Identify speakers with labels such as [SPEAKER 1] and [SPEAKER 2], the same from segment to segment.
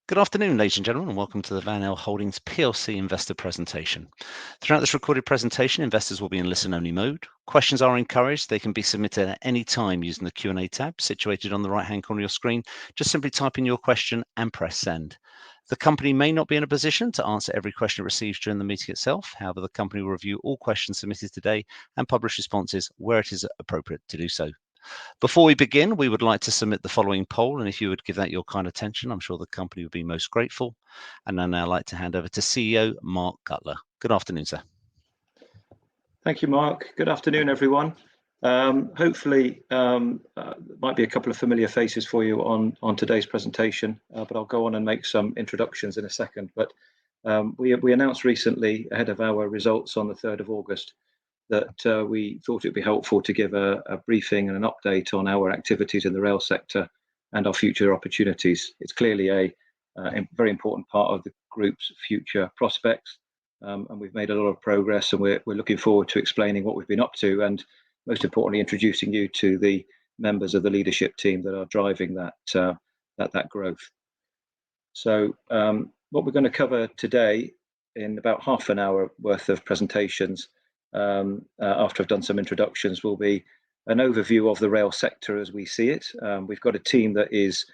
[SPEAKER 1] Good afternoon, ladies and gentlemen, and welcome to the ELLE Holdings PLC investor presentation. Throughout this recorded presentation, investors will be in listen-only mode. Questions are encouraged. They can be submitted at any time using the Q&A tab situated on the right-hand corner of your screen. Just simply type in your question and press send. The company may not be in a position to answer every question received during the meeting itself. However, the company will review all questions submitted today and publish responses where it is appropriate to do so. Before we begin, we would like to submit the following poll, and if you would give that your kind attention, I'm sure the company would be most grateful. And I'd now like to hand over to CEO Mark Cutler. Good afternoon, sir.
[SPEAKER 2] Thank you, Mark. Good afternoon, everyone. Hopefully, might be a couple of familiar faces for you on today's presentation, but I'll go on and make some introductions in a second. But we announced recently, ahead of our results on the 3rd of August, that we thought it would be helpful to give a briefing and an update on our activities in the rail sector and our future opportunities. It's clearly a very important part of the group's future prospects, and we've made a lot of progress, and we're looking forward to explaining what we've been up to, and most importantly, introducing you to the members of the leadership team that are driving that growth. So what we're going to cover today in about half an hour worth of presentations, after I've done some introductions, will be an overview of the rail sector as we see it. We've got a team that is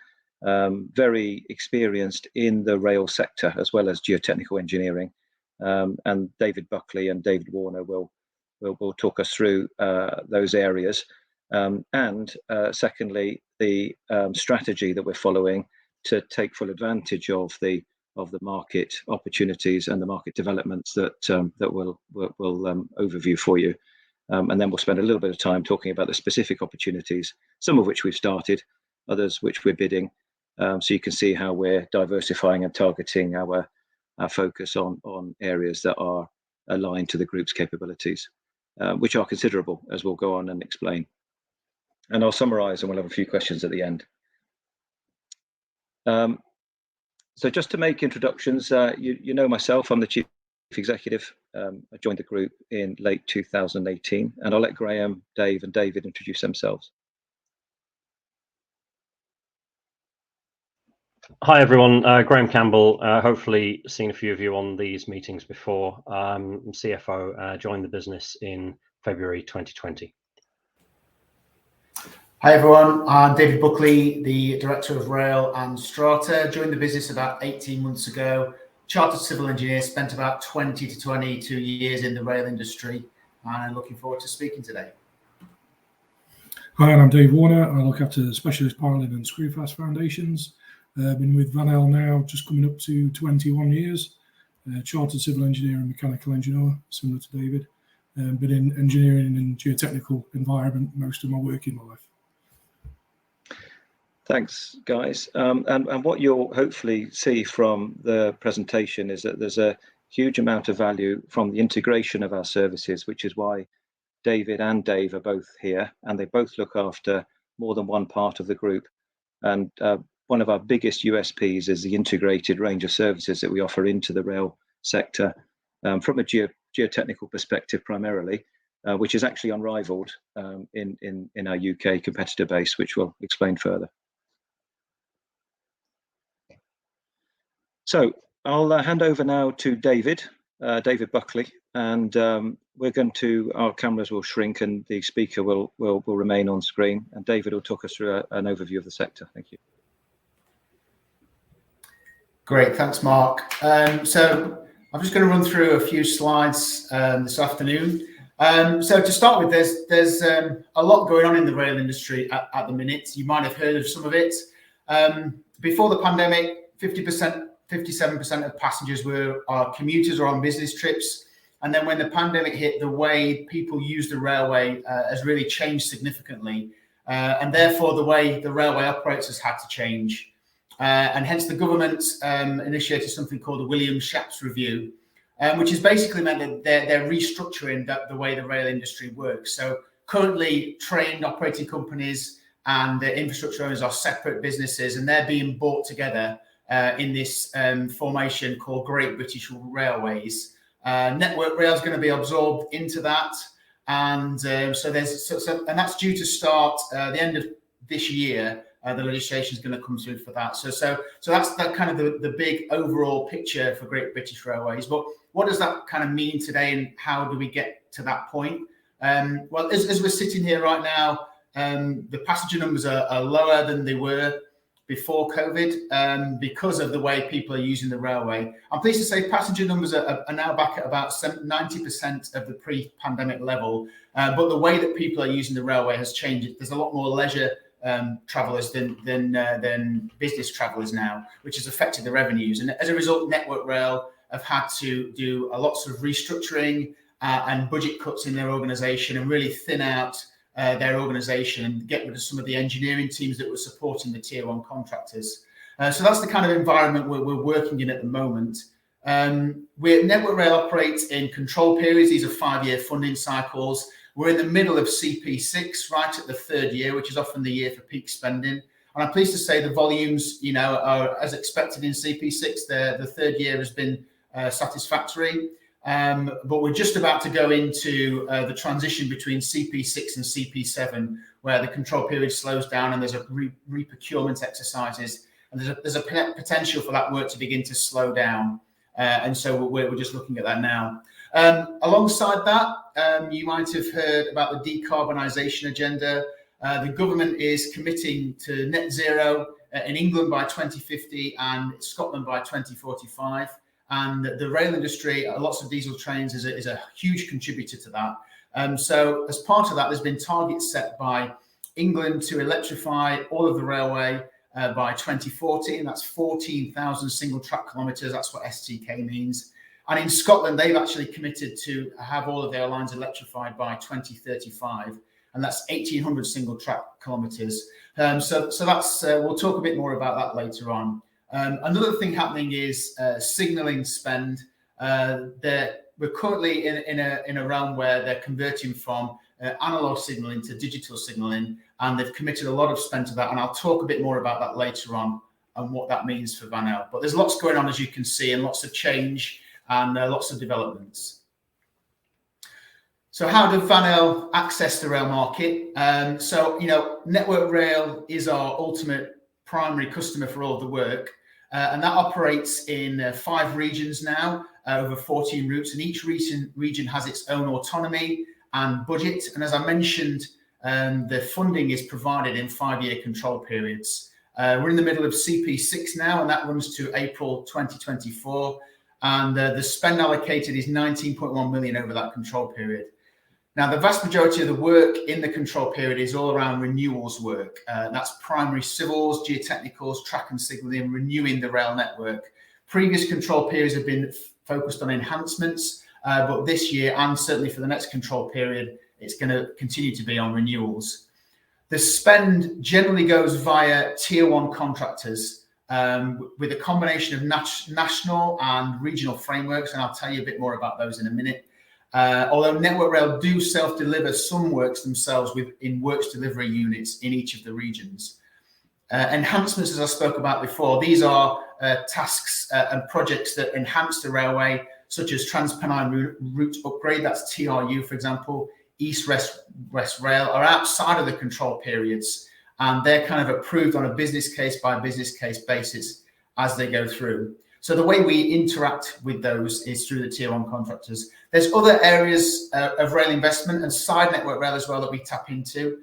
[SPEAKER 2] very experienced in the rail sector as well as geotechnical engineering, and David Buckley and David Warner will talk us through those areas, and secondly, the strategy that we're following to take full advantage of the market opportunities and the market developments that we'll overview for you, and then we'll spend a little bit of time talking about the specific opportunities, some of which we've started, others which we're bidding, so you can see how we're diversifying and targeting our focus on areas that are aligned to the group's capabilities, which are considerable, as we'll go on and explain. And I'll summarise, and we'll have a few questions at the end. So just to make introductions, you know myself, I'm the Chief Executive. I joined the group in late 2018, and I'll let Graham, Dave and David introduce themselves.
[SPEAKER 3] Hi everyone, Graham Campbell, hopefully seen a few of you on these meetings before. I'm CFO, joined the business in February 2020.
[SPEAKER 4] Hi everyone, I'm David Buckley, the Director of Rail and Strata. Joined the business about 18 months ago. Chartered civil engineer, spent about 20 to 22 years in the rail industry, and I'm looking forward to speaking today.
[SPEAKER 5] Hi, I'm Dave Warner. I look after specialist piling and screwfast foundations. Been with ELLE now just coming up to 21 years. Chartered civil engineer and mechanical engineer, similar to David. Been in engineering and geotechnical environment most of my working life.
[SPEAKER 2] Thanks, guys. And what you'll hopefully see from the presentation is that there's a huge amount of value from the integration of our services, which is why David and Dave are both here, and they both look after more than one part of the group. And one of our biggest USPs is the integrated range of services that we offer into the rail sector, from a geotechnical perspective primarily, which is actually unrivaled in our UK competitor base, which we'll explain further. So I'll hand over now to David Buckley, and our cameras will shrink and the speaker will remain on screen, and David will talk us through an overview of the sector. Thank you.
[SPEAKER 4] Great, thanks Mark. So I'm just going to run through a few slides this afternoon. So to start with, there's a lot going on in the rail industry at the minute. You might have heard of some of it. Before the pandemic, 57% of passengers are commuters or on business trips. And then when the pandemic hit, the way people use the railway has really changed significantly. And therefore, the way the railway operates has had to change. And hence the government initiated something called the Williams-Shapps Review, which has basically meant that they're restructuring the way the rail industry works. So currently, train operating companies and the infrastructure owners are separate businesses, and they're being brought together in this formation called Great British Railways. Network Rail is going to be absorbed into that, and so that's due to start the end of this year, The legislation is going to come through for that. So that's that kind of the big overall picture for Great British Railways. But what does that kind of mean today, and how do we get to that point? Well, as we're sitting here right now, the passenger numbers are lower than they were before COVID because of the way people are using the railway. I'm pleased to say passenger numbers are now back at about 90% of the pre-pandemic level, but the way that people are using the railway has changed. There's a lot more leisure travellers than business travellers now, which has affected the revenues. And as a result, Network Rail have had to do lots of restructuring and budget cuts in their organisation and really thin out their organisation and get rid of some of the engineering teams that were supporting the tier 1 contractors. So that's the kind of environment we're working in at the moment. Network Rail operates in control periods. These are 5-year funding cycles. We're in the middle of CP6, right at the 3rd year, which is often the year for peak spending. And I'm pleased to say the volumes, are as expected in CP6. The 3rd year has been satisfactory. But we're just about to go into the transition between CP6 and CP7, where the control period slows down and there's a re-procurement exercises, and there's a potential for that work to begin to slow down. And so we're just looking at that now. Alongside that, you might have heard about the decarbonisation agenda. The government is committing to net zero in England by 2050 and Scotland by 2045. And the rail industry, lots of diesel trains, is a huge contributor to that. So as part of that, there's been targets set by England to electrify all of the railway by 2040, and that's 14,000 single track kilometres. That's what STK means. And in Scotland, they've actually committed to have all of their lines electrified by 2035, and that's 1,800 single track kilometres. So that's we'll talk a bit more about that later on. Another thing happening is signalling spend. We're currently in a realm where they're converting from analog signalling to digital signalling, and they've committed a lot of spend to that. And I'll talk a bit more about that later on and what that means for Vanel. But there's lots going on, as you can see, and lots of change and lots of developments. So how does Vanel access the rail market? So, Network Rail is our ultimate primary customer for all of the work. And that operates in 5 regions now, over 14 routes, and each region has its own autonomy and budget. And as I mentioned, the funding is provided in 5-year control periods. We're in the middle of CP6 now, and that runs to April 2024. And the spend allocated is 19.1 million over that control period. Now, the vast majority of the work in the control period is all around renewals work. That's primary civils, geotechnicals, track and signalling, renewing the rail network. Previous control periods have been focused on enhancements, but this year, and certainly for the next control period, it's going to continue to be on renewals. The spend generally goes via tier 1 contractors with a combination of national and regional frameworks, and I'll tell you a bit more about those in a minute. Although Network Rail do self-deliver some works themselves in works delivery units in each of the regions. Enhancements, as I spoke about before, these are tasks and projects that enhance the railway, such as TRANSPENNINE route upgrade, that's TRU, for example, East-West Rail, are outside of the control periods, and they're kind of approved on a business case by business case basis as they go through. So the way we interact with those is through the tier 1 contractors. There's other areas of rail investment and side Network Rail as well that we tap into.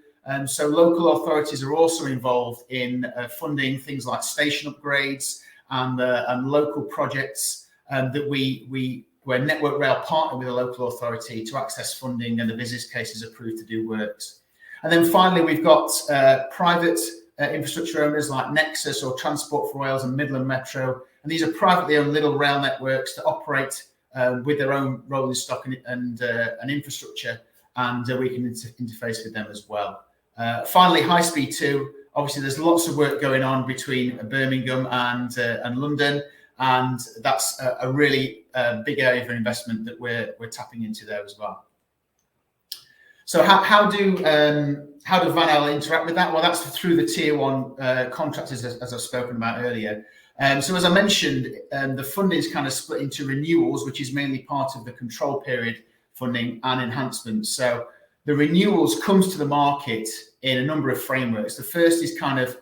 [SPEAKER 4] So local authorities are also involved in funding things like station upgrades and local projects where Network Rail partner with a local authority to access funding and the business case is approved to do works. And then finally, we've got private infrastructure owners like Nexus or Transport for Wales and Midland Metro. And these are privately owned little rail networks that operate with their own rolling stock and infrastructure, and we can interface with them as well. Finally, High Speed 2. Obviously, there's lots of work going on between Birmingham and London, and that's a really big area of investment that we're tapping into there as well. So how do Vanel interact with that? Well, that's through the tier 1 contractors, as I've spoken about earlier. So as I mentioned, the funding is kind of split into renewals, which is mainly part of the control period funding, and enhancements. So the renewals comes to the market in a number of frameworks. The first is kind of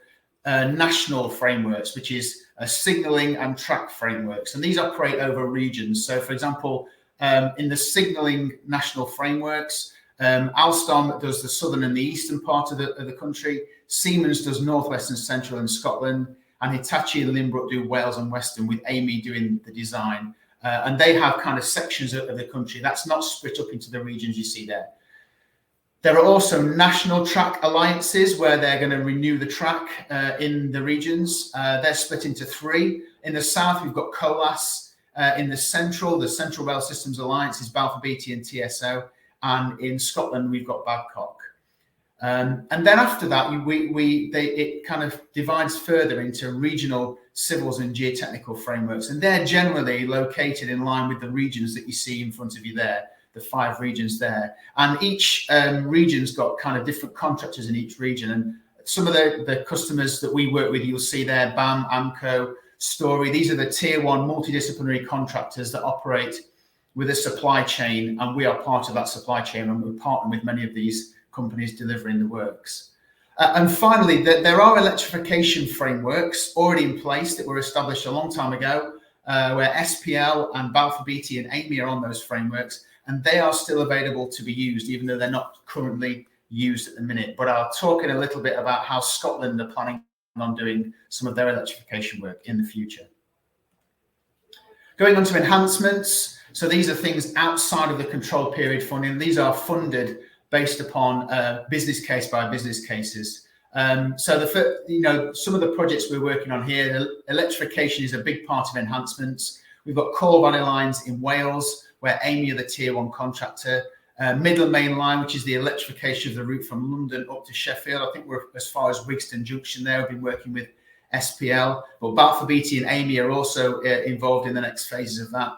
[SPEAKER 4] national frameworks, which is signalling and track frameworks. And these operate over regions. So, for example, in the signalling national frameworks, Alstom does the southern and the eastern part of the country. Siemens does northwest and central in Scotland. And Hitachi and Limbrook do Wales and Western, with Amy doing the design. And they have kind of sections of the country. That's not split up into the regions you see there. There are also national track alliances where they're going to renew the track in the regions. They're split into 3. In the south, we've got COLAS. In the Central Rail Systems Alliance is Balfour Beatty and TSO. And in Scotland, we've got Babcock. And then after that, it kind of divides further into regional civils and geotechnical frameworks. And they're generally located in line with the regions that you see in front of you there, the 5 regions there. And each region's got kind of different contractors in each region. And some of the customers that we work with, you'll see there, BAM, AMCO, Story. These are the tier 1 multidisciplinary contractors that operate with a supply chain. And we are part of that supply chain, and we partner with many of these companies delivering the works. And finally, there are electrification frameworks already in place that were established a long time ago, where SPL and Balfour Beatty and Amy are on those frameworks, and they are still available to be used, even though they're not currently used at the minute. But I'll talk in a little bit about how Scotland are planning on doing some of their electrification work in the future. Going on to enhancements. So these are things outside of the control period funding. These are funded based upon business case by business cases. So some of the projects we're working on here, electrification is a big part of enhancements. We've got Core Valley Lines in Wales, where Amy are the tier 1 contractor. Midland Main Line, which is the electrification of the route from London up to Sheffield. I think we're as far as Wigston Junction there. We've been working with SPL, but Balfour Beatty and Amy are also involved in the next phases of that.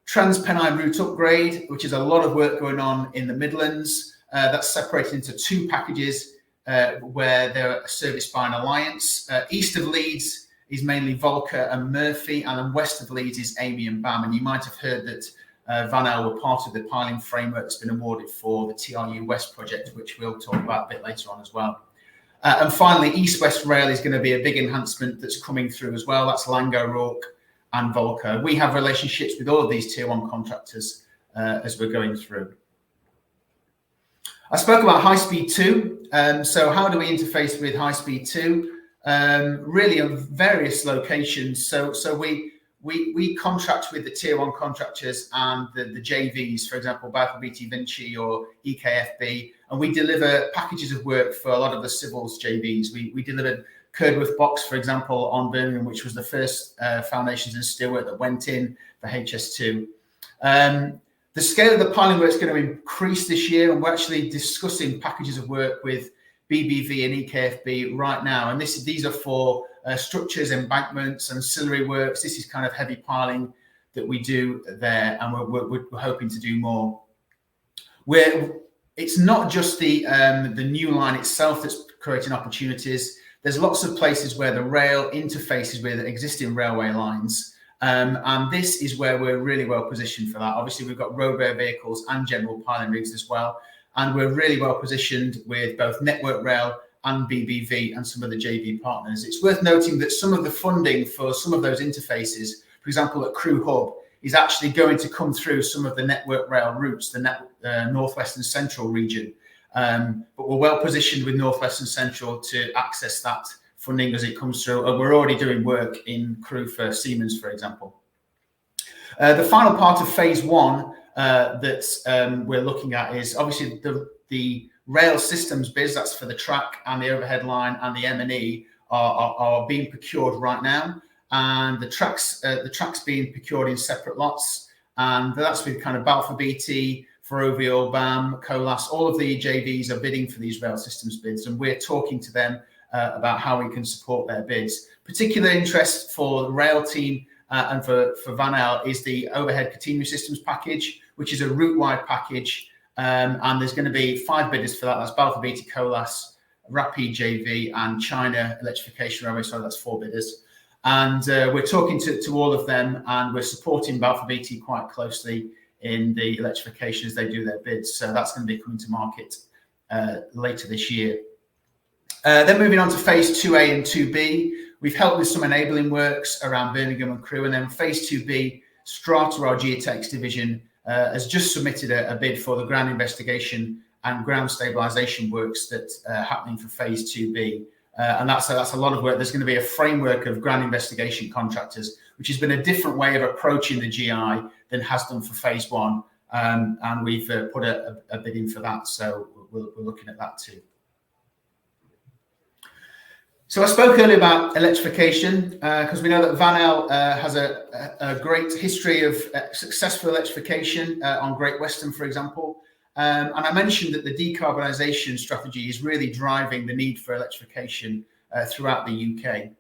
[SPEAKER 4] TRANSPENNINE route upgrade, which is a lot of work going on in the Midlands. That's separated into 2 packages where they're serviced by an alliance. East of Leeds is mainly Volker and Murphy, and then west of Leeds is Amy and BAM. And you might have heard that Van El were part of the piling framework that's been awarded for the TRU West project, which we'll talk about a bit later on as well. And finally, East West Rail is going to be a big enhancement that's coming through as well. That's Lango, Rourke and Volker. We have relationships with all of these tier 1 contractors as we're going through. I spoke about High Speed 2. So how do we interface with High Speed 2? Really on various locations. So we contract with the tier 1 contractors and the JVs, for example, Balfour Beatty Vinci or EKFB, and we deliver packages of work for a lot of the civils JVs. We delivered Curdworth Box, for example, on Birmingham, which was the first foundations and steelwork that went in for HS2. The scale of the piling work is going to increase this year, and we're actually discussing packages of work with BBV and EKFB right now. And these are for structures, embankments, ancillary works. This is kind of heavy piling that we do there, and we're hoping to do more. It's not just the new line itself that's creating opportunities. There's lots of places where the rail interfaces with existing railway lines. And this is where we're really well positioned for that. Obviously, we've got roadway vehicles and general piling rigs as well. And we're really well positioned with both Network Rail and BBV and some of the JV partners. It's worth noting that some of the funding for some of those interfaces, for example, at Crewe Hub, is actually going to come through some of the Network Rail routes, the Northwest and Central region. But we're well positioned with Northwest and Central to access that funding as it comes through. And we're already doing work in Crewe for Siemens, for example. The final part of phase 1 that we're looking at is obviously the rail systems biz, that's for the track and the overhead line and the M&E are being procured right now. And the track's being procured in separate lots. And that's with kind of Balfour Beatty, Ferrovial, BAM, Colas, all of the JVs are bidding for these rail systems bids. And we're talking to them about how we can support their bids. Particular interest for the rail team and for Van El is the overhead catenary systems package, which is a route-wide package. And there's going to be 5 bidders for that. That's Balfour Beatty, Colas, Rapid JV, and China Electrification Railway. So that's 4 bidders. And we're talking to all of them, and we're supporting Balfour Beatty quite closely in the electrification as they do their bids. So that's going to be coming to market later this year. Then moving on to phase 2A and 2B, we've helped with some enabling works around Birmingham and Crewe, and then phase 2B, Strata, our geotechs division, has just submitted a bid for the ground investigation and ground stabilisation works that are happening for phase 2B. And that's a lot of work. There's going to be a framework of ground investigation contractors, which has been a different way of approaching the GI than has done for phase 1. And we've put a bid in for that. So we're looking at that too. So I spoke earlier about electrification because we know that Van has a great history of successful electrification on Great Western, for example. And I mentioned that the decarbonisation strategy is really driving the need for electrification throughout the UK.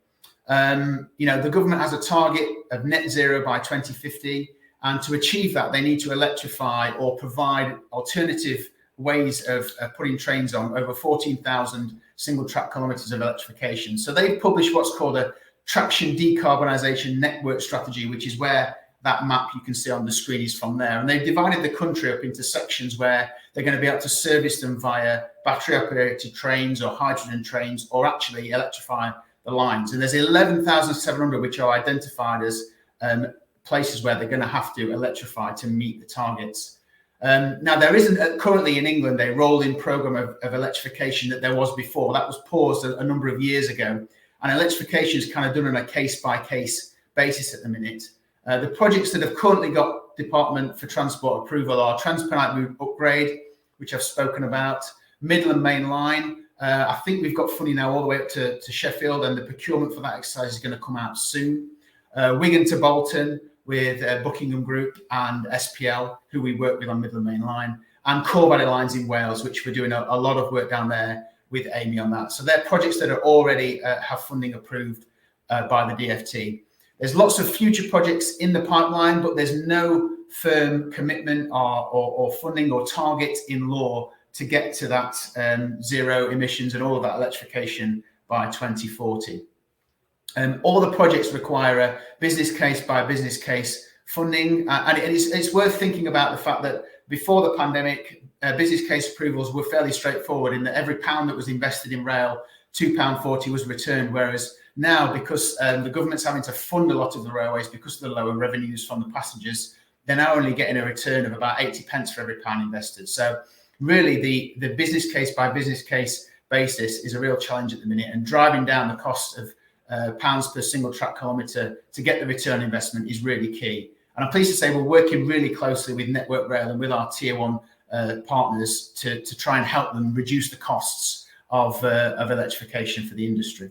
[SPEAKER 4] The government has a target of net zero by 2050, and to achieve that, they need to electrify or provide alternative ways of putting trains on over 14,000 single track kilometres of electrification. So they've published what's called a traction decarbonisation network strategy, which is where that map you can see on the screen is from there. And they've divided the country up into sections where they're going to be able to service them via battery operated trains or hydrogen trains, or actually electrify the lines. And there's 11,700 which are identified as places where they're going to have to electrify to meet the targets. Now, there isn't currently in England a rolling programme of electrification that there was before. That was paused a number of years ago. And electrification is kind of done on a case-by-case basis at the minute. The projects that have currently got Department for Transport approval are TRANSPENNINE route upgrade, which I've spoken about, Midland Main Line. I think we've got funding now all the way up to Sheffield, and the procurement for that exercise is going to come out soon. Wigan to Bolton with Buckingham Group and SPL, who we work with on Midland Main Line, and Core Valley Lines in Wales, which we're doing a lot of work down there with Amy on that. So they're projects that are already have funding approved by the DFT. There's lots of future projects in the pipeline, but there's no firm commitment or funding or target in law to get to that zero emissions and all of that electrification by 2040. All the projects require a business case by business case funding, and it's worth thinking about the fact that before the pandemic, business case approvals were fairly straightforward in that every pound that was invested in rail, £2.40 was returned, whereas now, because the government's having to fund a lot of the railways because of the lower revenues from the passengers, they're now only getting a return of about 80 pence for every pound invested. So really the business case by business case basis is a real challenge at the minute, and driving down the cost of pounds per single track kilometre to get the return investment is really key. And I'm pleased to say we're working really closely with Network Rail and with our tier 1 partners to try and help them reduce the costs of electrification for the industry.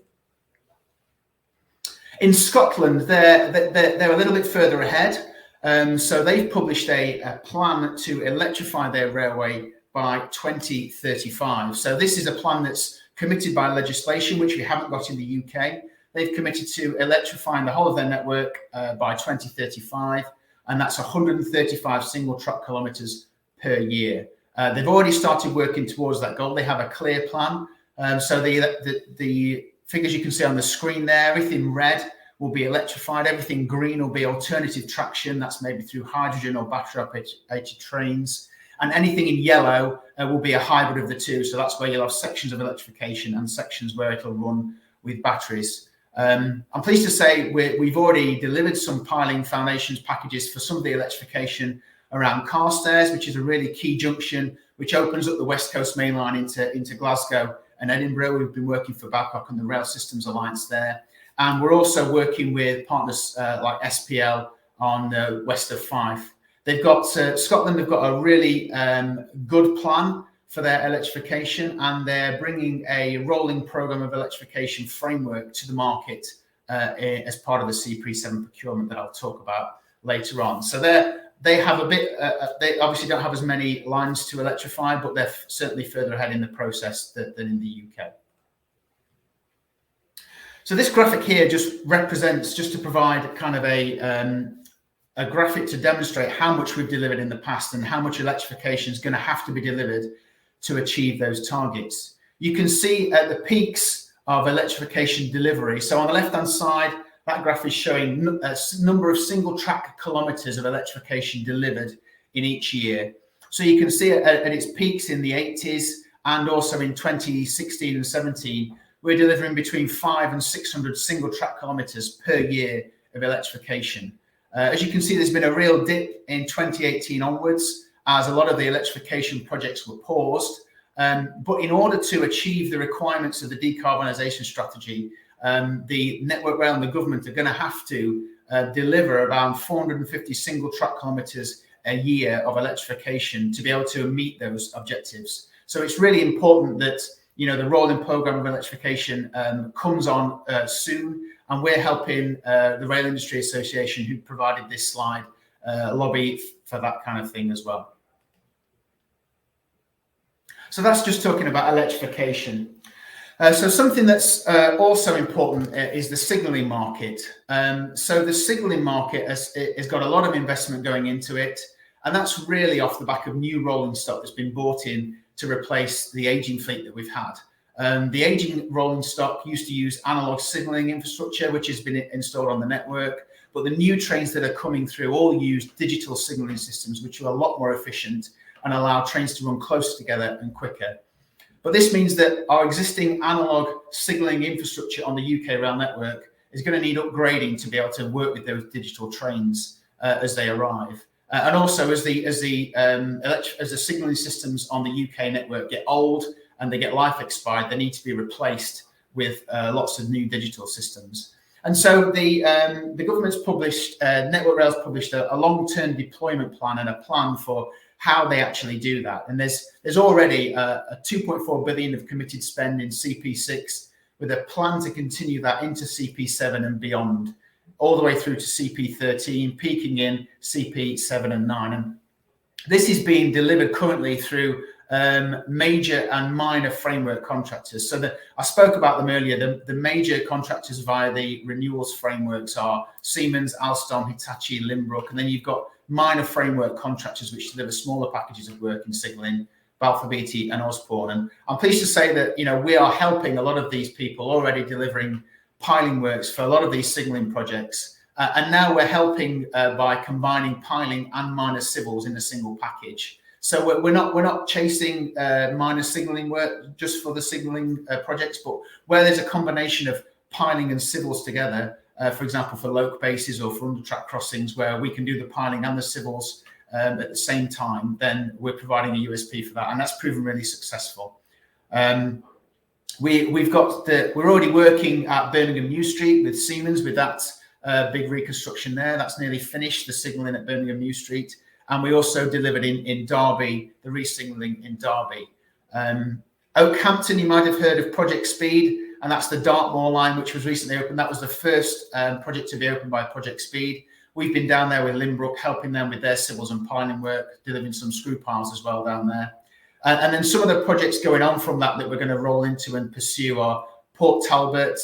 [SPEAKER 4] In Scotland, they're a little bit further ahead. So they've published a plan to electrify their railway by 2035. So this is a plan that's committed by legislation, which we haven't got in the UK. They've committed to electrifying the whole of their network by 2035, and that's 135 single track kilometres per year. They've already started working towards that goal. They have a clear plan. So the figures you can see on the screen there, everything red will be electrified, everything green will be alternative traction, that's maybe through hydrogen or battery operated trains, and anything in yellow will be a hybrid of the two. So that's where you'll have sections of electrification and sections where it'll run with batteries. I'm pleased to say we've already delivered some piling foundations packages for some of the electrification around Carstairs, which is a really key junction, which opens up the West Coast Main Line into Glasgow and Edinburgh. We've been working for Babcock and the Rail Systems Alliance there. And we're also working with partners like SPL on west of Fife. They've got Scotland have got a really good plan for their electrification, and they're bringing a rolling programme of electrification framework to the market as part of the CP7 procurement that I'll talk about later on. So they have a bit, they obviously don't have as many lines to electrify, but they're certainly further ahead in the process than in the UK. So this graphic here just represents, just to provide kind of a graphic to demonstrate how much we've delivered in the past and how much electrification is going to have to be delivered to achieve those targets. You can see at the peaks of electrification delivery. So on the left-hand side, that graph is showing a number of single track kilometres of electrification delivered in each year. So you can see at its peaks in the 80s and also in 2016 and 17, we're delivering between 500 and 600 single track kilometres per year of electrification. As you can see, there's been a real dip in 2018 onwards, as a lot of the electrification projects were paused. But in order to achieve the requirements of the decarbonisation strategy, the Network Rail and the government are going to have to deliver around 450 single track kilometres a year of electrification to be able to meet those objectives. So it's really important that, you know, the rolling programme of electrification comes on soon, and we're helping the Rail Industry Association, who provided this slide, lobby for that kind of thing as well. So that's just talking about electrification. So something that's also important is the signalling market. So the signalling market has got a lot of investment going into it, and that's really off the back of new rolling stock that's been bought in to replace the aging fleet that we've had. The aging rolling stock used to use analog signalling infrastructure, which has been installed on the network, but the new trains that are coming through all use digital signalling systems, which are a lot more efficient and allow trains to run closer together and quicker. But this means that our existing analog signalling infrastructure on the UK rail network is going to need upgrading to be able to work with those digital trains as they arrive. And also, as the signalling systems on the UK network get old and they get life expired, they need to be replaced with lots of new digital systems. And so the government's published, Network Rail's published a long-term deployment plan and a plan for how they actually do that. And there's already a 2.4 billion of committed spend in CP6, with a plan to continue that into CP7 and beyond, all the way through to CP13, peaking in CP7 and 9. And this is being delivered currently through major and minor framework contractors. So I spoke about them earlier. The major contractors via the renewals frameworks are Siemens, Alstom, Hitachi, Limbrook, and then you've got minor framework contractors which deliver smaller packages of work in signalling, Balfour Beatty and Osborne. And I'm pleased to say that, you know, we are helping a lot of these people, already delivering piling works for a lot of these signalling projects. And now we're helping by combining piling and minor civils in a single package. So we're not chasing minor signalling work just for the signalling projects, but where there's a combination of piling and civils together, for example, for loc bases or for under-track crossings, where we can do the piling and the civils at the same time, then we're providing a USP for that, and that's proven really successful. We're already working at Birmingham New Street with Siemens with that big reconstruction there. That's nearly finished, the signalling at Birmingham New Street. And we also delivered in Derby, the re-signalling in Derby. Oakhampton, you might have heard of Project Speed, and that's the Dartmoor line, which was recently opened. That was the first project to be opened by Project Speed. We've been down there with Limbrook, helping them with their civils and piling work, delivering some screw piles as well down there. And then some of the projects going on from that we're going to roll into and pursue are Port Talbot,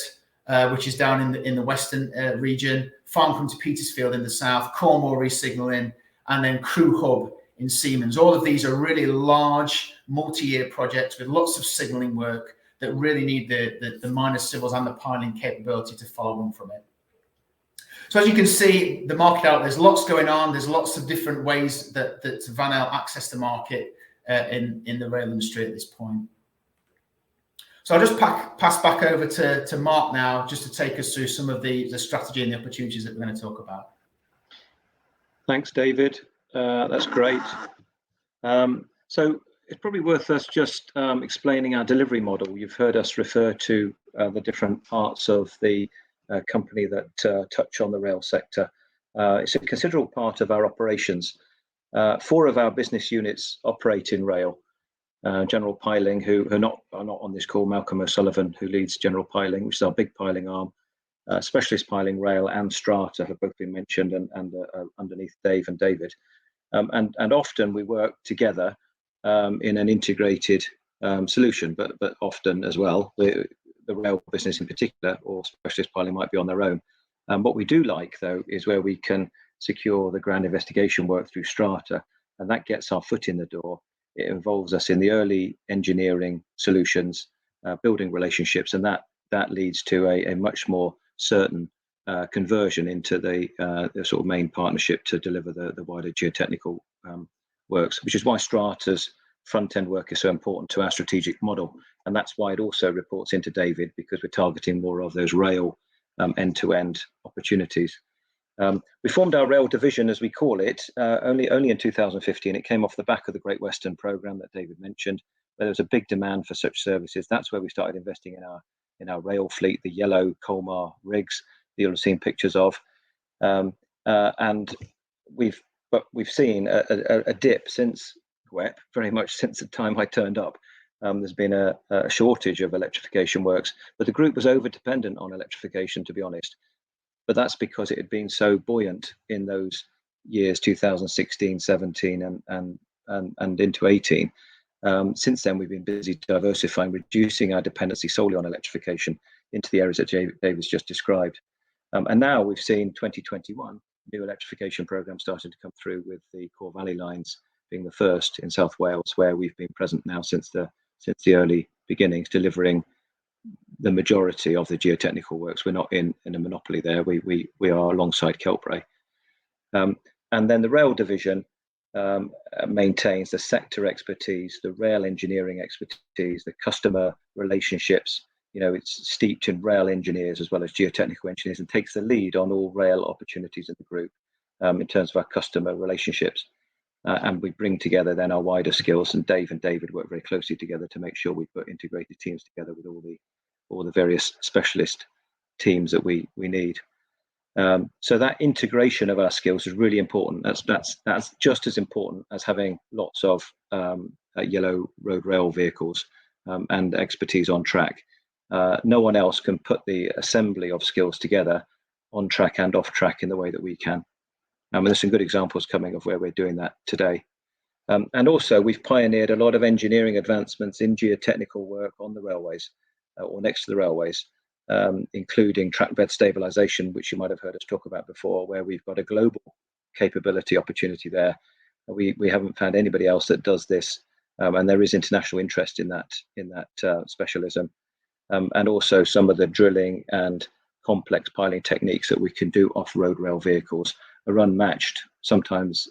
[SPEAKER 4] which is down in the western region, Farncombe to Petersfield in the south, Cornwall re-signalling, and then Crew Hub in Siemens. All of these are really large, multi-year projects with lots of signalling work that really need the minor civils and the piling capability to follow on from it. So as you can see, the market out, there's lots going on. There's lots of different ways that Van El access the market in the rail industry at this point. So I'll just pass back over to Mark now, just to take us through some of the strategy and the opportunities that we're going to talk about.
[SPEAKER 2] Thanks, David. That's great. So it's probably worth us just explaining our delivery model. You've heard us refer to the different parts of the company that touch on the rail sector. It's a considerable part of our operations. 4 of our business units operate in rail. General Piling, who are not on this call, Malcolm O'Sullivan, who leads General Piling, which is our big piling arm. Specialist Piling, Rail and Strata have both been mentioned, and underneath Dave and David. And often we work together in an integrated solution, but often as well, the rail business in particular, or Specialist Piling, might be on their own. What we do like, though, is where we can secure the ground investigation work through Strata, and that gets our foot in the door. It involves us in the early engineering solutions, building relationships, and that leads to a much more certain conversion into the sort of main partnership to deliver the wider geotechnical works, which is why Strata's front-end work is so important to our strategic model. And that's why it also reports into David, because we're targeting more of those rail end-to-end opportunities. We formed our rail division, as we call it, only in 2015. It came off the back of the Great Western Programme that David mentioned, where there was a big demand for such services. That's where we started investing in our rail fleet, the yellow Colmar rigs that you'll have seen pictures of. And we've seen a dip since WEP, very much since the time I turned up. There's been a shortage of electrification works, but the group was over dependent on electrification, to be honest. But that's because it had been so buoyant in those years, 2016, 17, and into 18. Since then, we've been busy diversifying, reducing our dependency solely on electrification into the areas that David's just described. And now we've seen 2021, new electrification programs starting to come through, with the Core Valley lines being the first in South Wales, where we've been present now since the early beginnings, delivering the majority of the geotechnical works. We're not in a monopoly there. We are alongside Keltbray. And then the rail division maintains the sector expertise, the rail engineering expertise, the customer relationships. You know, it's steeped in rail engineers as well as geotechnical engineers, and takes the lead on all rail opportunities in the group in terms of our customer relationships. And we bring together then our wider skills, and Dave and David work very closely together to make sure we put integrated teams together with all the various specialist teams that we need. So that integration of our skills is really important. That's just as important as having lots of yellow road rail vehicles and expertise on track. No one else can put the assembly of skills together on track and off track in the way that we can. And there's some good examples coming of where we're doing that today. And also, we've pioneered a lot of engineering advancements in geotechnical work on the railways or next to the railways, including track bed stabilization, which you might have heard us talk about before, where we've got a global capability opportunity there. We haven't found anybody else that does this, and there is international interest in that specialism. And also some of the drilling and complex piling techniques that we can do off-road rail vehicles are unmatched, sometimes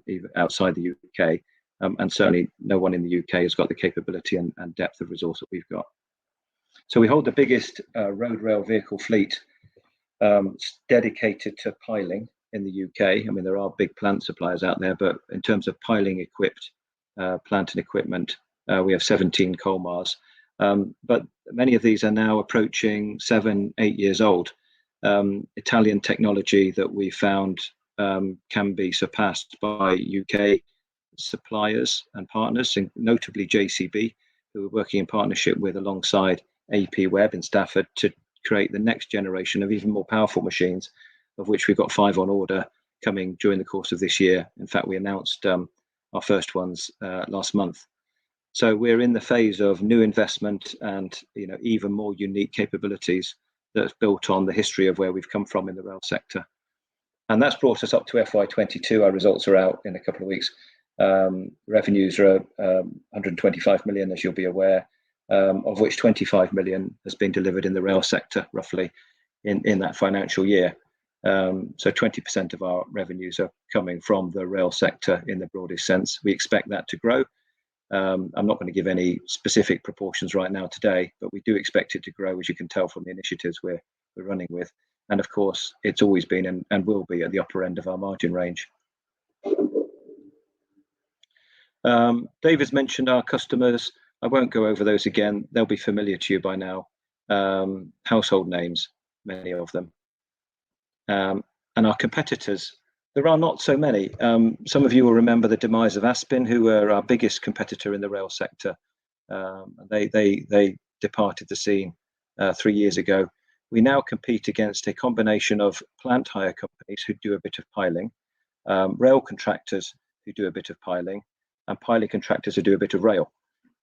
[SPEAKER 2] even outside the UK, and certainly no one in the UK has got the capability and depth of resource that we've got. So we hold the biggest road rail vehicle fleet dedicated to piling in the UK. I mean, there are big plant suppliers out there, but in terms of piling equipped plant and equipment, we have 17 Colmars. But many of these are now approaching 7-8 years old. Italian technology that we found can be surpassed by UK suppliers and partners, and notably JCB, who we're working in partnership with alongside AP Webb in Stafford to create the next generation of even more powerful machines, of which we've got 5 on order coming during the course of this year. In fact, we announced our first ones last month. So we're in the phase of new investment and even more unique capabilities that's built on the history of where we've come from in the rail sector. And that's brought us up to FY22. Our results are out in a couple of weeks. Revenues are 125 million, as you'll be aware, of which 25 million has been delivered in the rail sector, roughly, in that financial year. So 20% of our revenues are coming from the rail sector in the broadest sense. We expect that to grow. I'm not going to give any specific proportions right now today, but we do expect it to grow, as you can tell from the initiatives we're running with. And of course, it's always been and will be at the upper end of our margin range. David's mentioned our customers. I won't go over those again. They'll be familiar to you by now. Household names, many of them. And our competitors, there are not so many. Some of you will remember the demise of Aspen, who were our biggest competitor in the rail sector. They departed the scene 3 years ago. We now compete against a combination of plant hire companies who do a bit of piling, rail contractors who do a bit of piling, and piling contractors who do a bit of rail.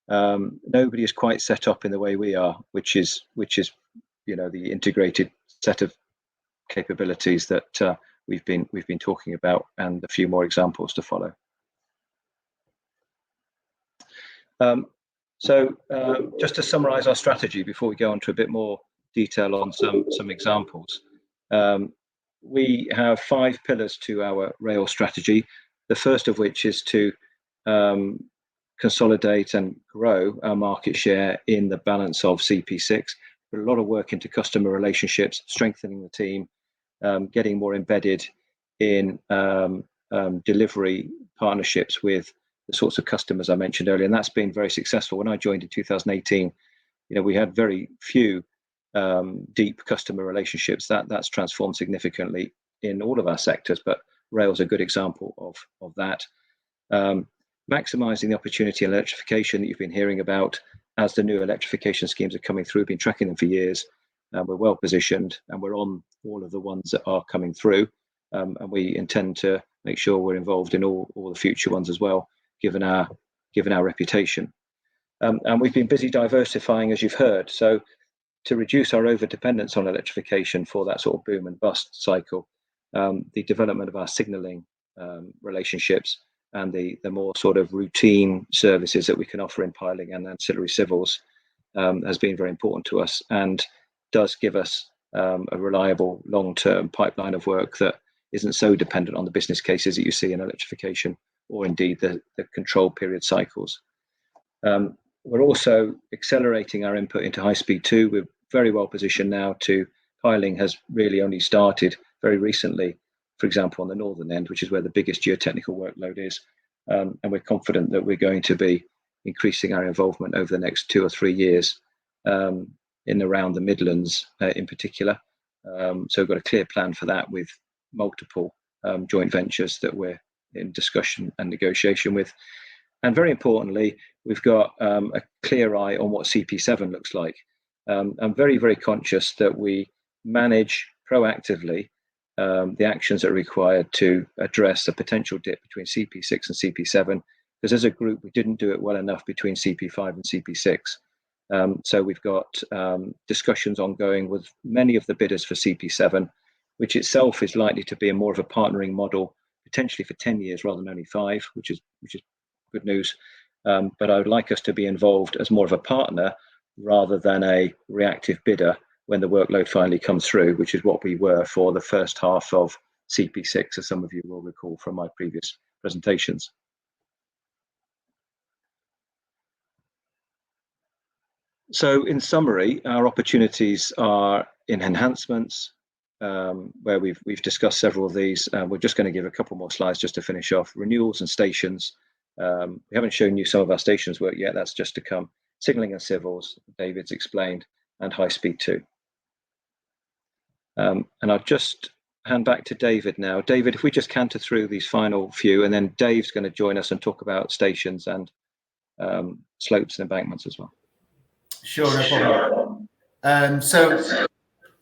[SPEAKER 2] Nobody is quite set up in the way we are, which is the integrated set of capabilities that we've been talking about, and a few more examples to follow. So just to summarize our strategy before we go on to a bit more detail on some examples. We have 5 pillars to our rail strategy. The first of which is to consolidate and grow our market share in the balance of CP6. Put a lot of work into customer relationships, strengthening the team, getting more embedded in delivery partnerships with the sorts of customers I mentioned earlier, and that's been very successful. When I joined in 2018, we had very few deep customer relationships. That's transformed significantly in all of our sectors, but rail's a good example of that. Maximising the opportunity in electrification that you've been hearing about as the new electrification schemes are coming through. We've been tracking them for years. We're well positioned, and we're on all of the ones that are coming through, and we intend to make sure we're involved in all the future ones as well, given our reputation. And we've been busy diversifying, as you've heard. So to reduce our over-dependence on electrification for that sort of boom and bust cycle, the development of our signalling relationships and the more sort of routine services that we can offer in piling and ancillary civils has been very important to us, and does give us a reliable long-term pipeline of work that isn't so dependent on the business cases that you see in electrification, or indeed the control period cycles. We're also accelerating our input into high speed 2. We're very well positioned now piling has really only started very recently, for example, on the northern end, which is where the biggest geotechnical workload is. And we're confident that we're going to be increasing our involvement over the next 2 or 3 years in around the Midlands in particular. So we've got a clear plan for that, with multiple joint ventures that we're in discussion and negotiation with. And very importantly, we've got a clear eye on what CP7 looks like. I'm very, very conscious that we manage proactively the actions that are required to address a potential dip between CP6 and CP7, because as a group, we didn't do it well enough between CP5 and CP6. So we've got discussions ongoing with many of the bidders for CP7, which itself is likely to be more of a partnering model, potentially for 10 years rather than only 5, which is good news. But I would like us to be involved as more of a partner rather than a reactive bidder when the workload finally comes through, which is what we were for the first half of CP6, as some of you will recall from my previous presentations. So in summary, our opportunities are in enhancements, where we've discussed several of these. We're just going to give a couple more slides just to finish off. Renewals and stations. We haven't shown you some of our stations work yet. That's just to come. Signalling and civils, David's explained, and high speed 2. And I'll just hand back to David now. David, if we just canter through these final few, and then Dave's going to join us and talk about stations and slopes and embankments as well.
[SPEAKER 4] Sure, no problem. So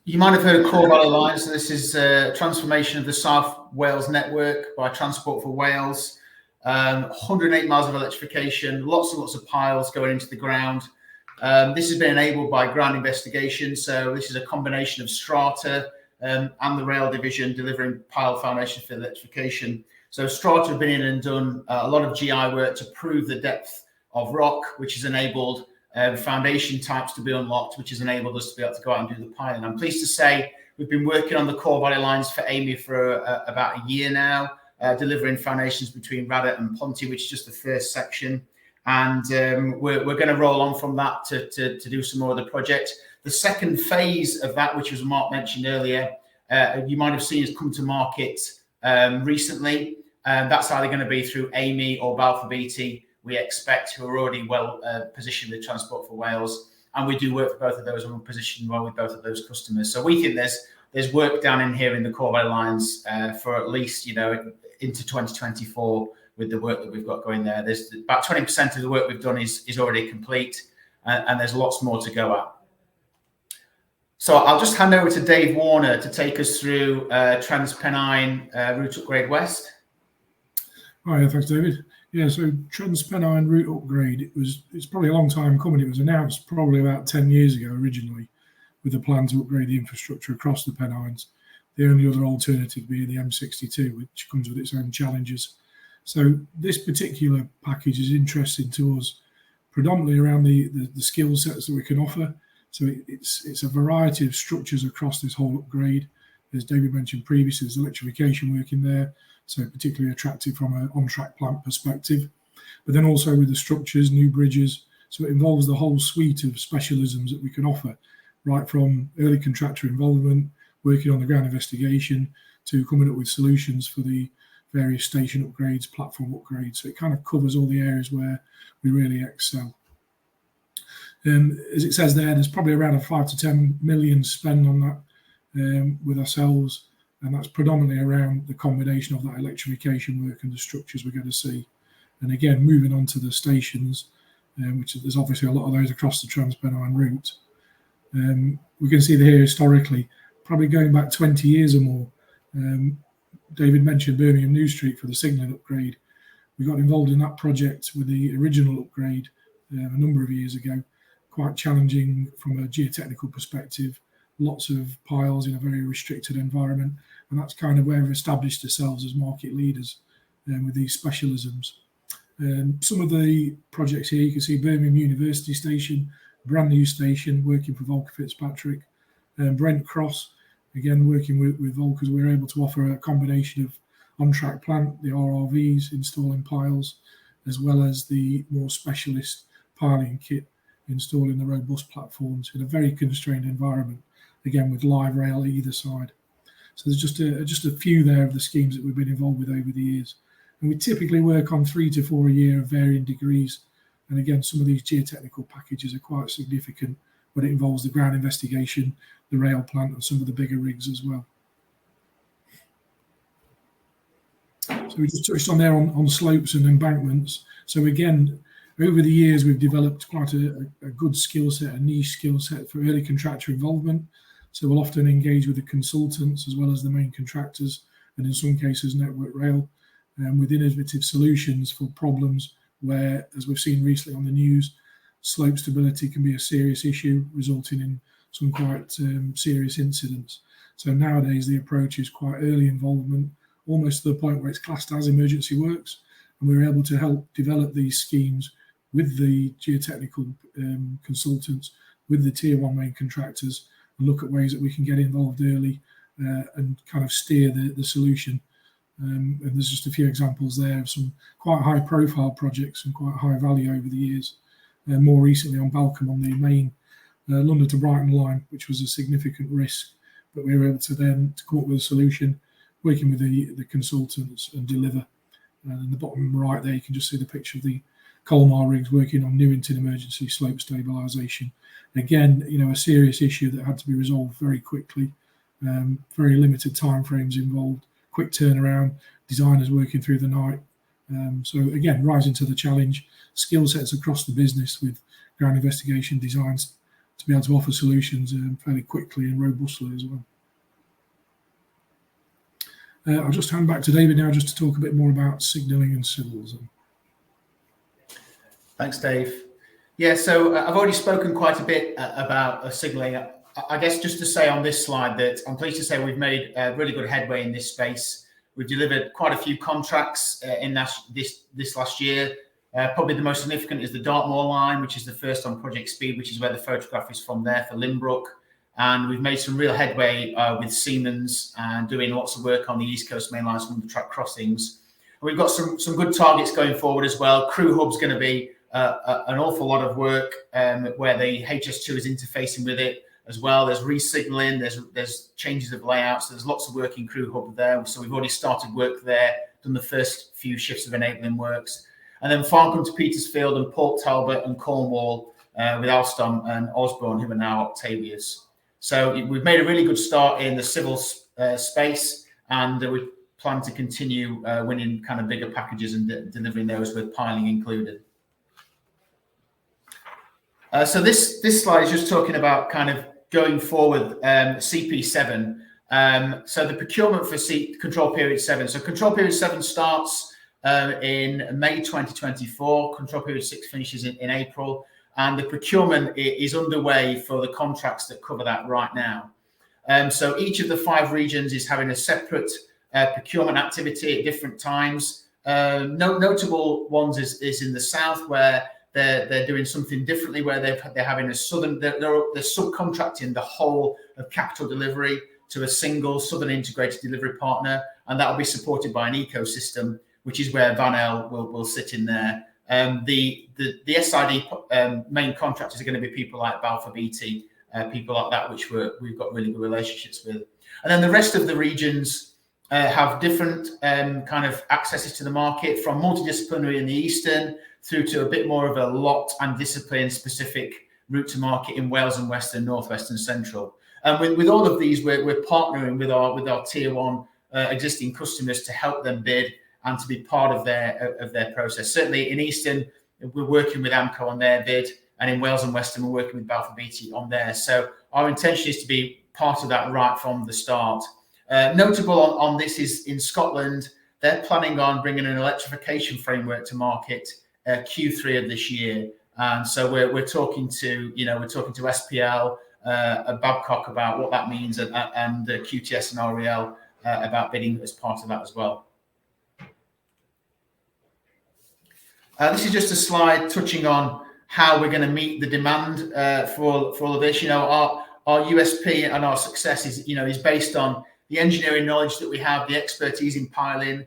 [SPEAKER 4] you might have heard of Core Valley Lines. So this is a transformation of the South Wales network by Transport for Wales. 108 miles of electrification, lots and lots of piles going into the ground. This has been enabled by ground investigation. So this is a combination of Strata and the rail division delivering pile foundations for electrification. So Strata have been in and done a lot of GI work to prove the depth of rock, which has enabled foundation types to be unlocked, which has enabled us to be able to go out and do the piling. I'm pleased to say we've been working on the Core Valley Lines for AMI for about a year now, delivering foundations between Raddat and Ponty, which is just the first section. And we're going to roll on from that to do some more of the project. The second phase of that, which was Mark mentioned earlier, you might have seen has come to market recently. That's either going to be through AMI or Balfour Beatty, we expect, who are already well positioned with Transport for Wales. And we do work for both of those, and we're positioned well with both of those customers. So we think there's work down in here in the Core Valley Lines for at least, into 2024 with the work that we've got going there. There's about 20% of the work we've done is already complete, and there's lots more to go at. So I'll just hand over to Dave Warner to take us through TRANSPENNINE Route Upgrade West.
[SPEAKER 5] Hi, thanks, David. Yeah, so TRANSPENNINE Route Upgrade, it's probably a long time coming. It was announced probably about 10 years ago originally, with a plan to upgrade the infrastructure across the Pennines. The only other alternative being the M62, which comes with its own challenges. So this particular package is interesting to us, predominantly around the skill sets that we can offer. So it's a variety of structures across this whole upgrade. As David mentioned previously, there's electrification work in there, so particularly attractive from an on-track plant perspective. but then also with the structures, new bridges. So it involves the whole suite of specialisms that we can offer, right from early contractor involvement, working on the ground investigation, to coming up with solutions for the various station upgrades, platform upgrades. So it kind of covers all the areas where we really excel. As it says there's probably around a 5 to 10 million spend on that with ourselves, and that's predominantly around the combination of that electrification work and the structures we're going to see. And again, moving on to the stations, which there's obviously a lot of those across the TRANSPENNINE route. We can see here historically, probably going back 20 years or more. David mentioned Birmingham New Street for the signalling upgrade. We got involved in that project with the original upgrade a number of years ago. Quite challenging from a geotechnical perspective, lots of piles in a very restricted environment, and that's kind of where we've established ourselves as market leaders with these specialisms. Some of the projects here, you can see Birmingham University Station, brand new station working for Volker Fitzpatrick, Brent Cross, again working with Volkers. We're able to offer a combination of on-track plant, the RRVs, installing piles, as well as the more specialist piling kit, installing the robust platforms in a very constrained environment, again with live rail either side. So there's just a few there of the schemes that we've been involved with over the years. And we typically work on 3 to 4 a year of varying degrees. And again, some of these geotechnical packages are quite significant when it involves the ground investigation, the rail plant, and some of the bigger rigs as well. So we just touched on there on slopes and embankments. So again, over the years, we've developed quite a good skill set, a niche skill set for early contractor involvement. So we'll often engage with the consultants as well as the main contractors, and in some cases, Network Rail, with innovative solutions for problems where, as we've seen recently on the news, slope stability can be a serious issue, resulting in some quite serious incidents. So nowadays, the approach is quite early involvement, almost to the point where it's classed as emergency works, and we're able to help develop these schemes with the geotechnical consultants, with the tier 1 main contractors, and look at ways that we can get involved early and kind of steer the solution. And there's just a few examples there of some quite high profile projects and quite high value over the years. More recently on Balcombe on the main London to Brighton line, which was a significant risk, but we were able to then come up with a solution, working with the consultants and deliver. And in the bottom right there, you can just see the picture of the Colmar rigs working on Newington emergency slope stabilisation. Again, a serious issue that had to be resolved very quickly. Very limited timeframes involved, quick turnaround, designers working through the night. So again, rising to the challenge, skill sets across the business with ground investigation designs to be able to offer solutions fairly quickly and robustly as well. I'll just hand back to David now just to talk a bit more about signalling and civils.
[SPEAKER 4] Thanks, Dave. Yeah, so I've already spoken quite a bit about signalling. I guess just to say on this slide that I'm pleased to say we've made really good headway in this space. We've delivered quite a few contracts in this last year. Probably the most significant is the Dartmoor line, which is the first on Project Speed, which is where the photograph is from there for Limbrook. And we've made some real headway with Siemens and doing lots of work on the East Coast Main Line, some of the track crossings. And we've got some good targets going forward as well. Crew Hub's going to be an awful lot of work where the HS2 is interfacing with it as well. There's re-signalling, there's changes of layouts. There's lots of work in Crew Hub there. So we've already started work there, done the first few shifts of enabling works. And then Farncombe to Petersfield and Port Talbot and Cornwall with Alstom and Osborne, who are now Octavius. So we've made a really good start in the civil space, and we plan to continue winning kind of bigger packages and delivering those with piling included. So this slide is just talking about kind of going forward, CP7. So the procurement for Control Period 7. So Control Period 7 starts in May 2024. Control Period 6 finishes in April. And the procurement is underway for the contracts that cover that right now. So each of the 5 regions is having a separate procurement activity at different times. Notable ones is in the south, where they're doing something differently, where they're having they're subcontracting the whole of capital delivery to a single southern integrated delivery partner, and that will be supported by an ecosystem, which is where Van El will sit in there. The SID main contractors are going to be people like Balfour Beatty, people like that, which we've got really good relationships with. And then the rest of the regions have different kind of accesses to the market, from multidisciplinary in the eastern through to a bit more of a lot and discipline specific route to market in Wales and Western, Northwest and Central. And with all of these, we're partnering with our tier one existing customers to help them bid and to be part of their process. Certainly in Eastern, we're working with AMCO on their bid, and in Wales and Western, we're working with Balfour Beatty on theirs. So our intention is to be part of that right from the start. Notable on this is in Scotland, they're planning on bringing an electrification framework to market Q3 of this year. And so we're talking to SPL, Babcock about what that means, and QTS and REL about bidding as part of that as well. This is just a slide touching on how we're going to meet the demand for all of this. You know, our USP and our success is based on the engineering knowledge that we have, the expertise in piling,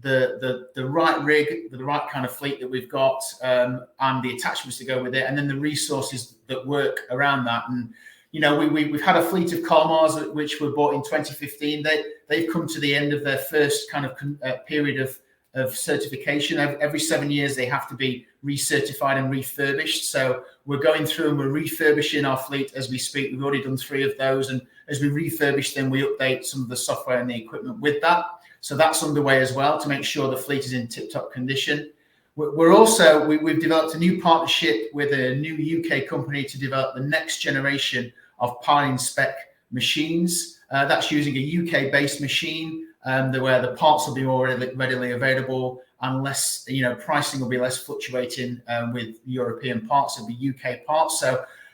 [SPEAKER 4] the right rig, the right kind of fleet that we've got, and the attachments to go with it, and then the resources that work around that. And you know, we've had a fleet of Kalmars which were bought in 2015. They've come to the end of their first kind of period of certification. Every 7 years they have to be recertified and refurbished. So we're going through and we're refurbishing our fleet as we speak. We've already done 3 of those, and as we refurbish them, we update some of the software and the equipment with that. So that's underway as well to make sure the fleet is in tip-top condition. We've developed a new partnership with a new UK company to develop the next generation of piling spec machines. That's using a UK-based machine, where the parts will be more readily available, and less, pricing will be less fluctuating with European parts. It'll be UK parts.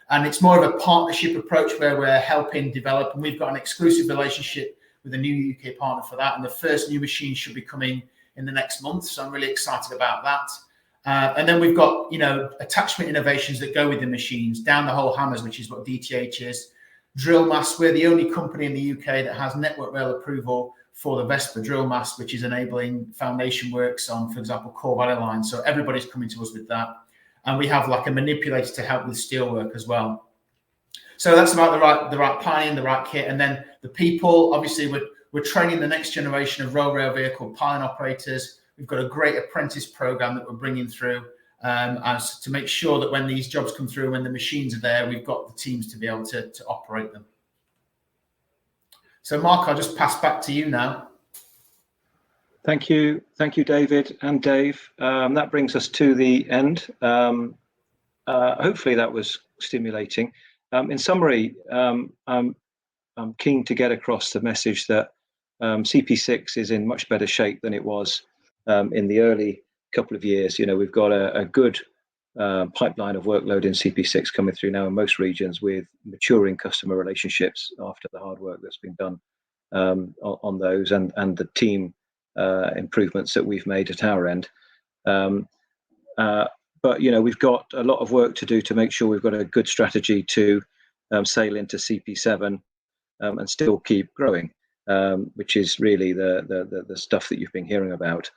[SPEAKER 4] And it's more of a partnership approach where we're helping develop, and we've got an exclusive relationship with a new UK partner for that. And the first new machine should be coming in the next month. So I'm really excited about that. And then we've got, attachment innovations that go with the machines, down the hole hammers, which is what DTH is. Drill mass, we're the only company in the UK that has Network Rail approval for the Vespa drill mass, which is enabling foundation works on, for example, core valley lines. So everybody's coming to us with that. And we have like a manipulator to help with steel work as well. So that's about the right piling, the right kit. And then the people, obviously we're training the next generation of rail vehicle piling operators. We've got a great apprentice program that we're bringing through as to make sure that when these jobs come through, when the machines are there, we've got the teams to be able to operate them. So Mark, I'll just pass back to you now.
[SPEAKER 2] Thank you, David and Dave. That brings us to the end. Hopefully that was stimulating. In summary, I'm keen to get across the message that CP6 is in much better shape than it was in the early couple of years. We've got a good pipeline of workload in CP6 coming through now in most regions, with maturing customer relationships after the hard work that's been done on those, and the team improvements that we've made at our end. But we've got a lot of work to do to make sure we've got a good strategy to sail into CP7 and still keep growing, which is really the stuff that you've been hearing about.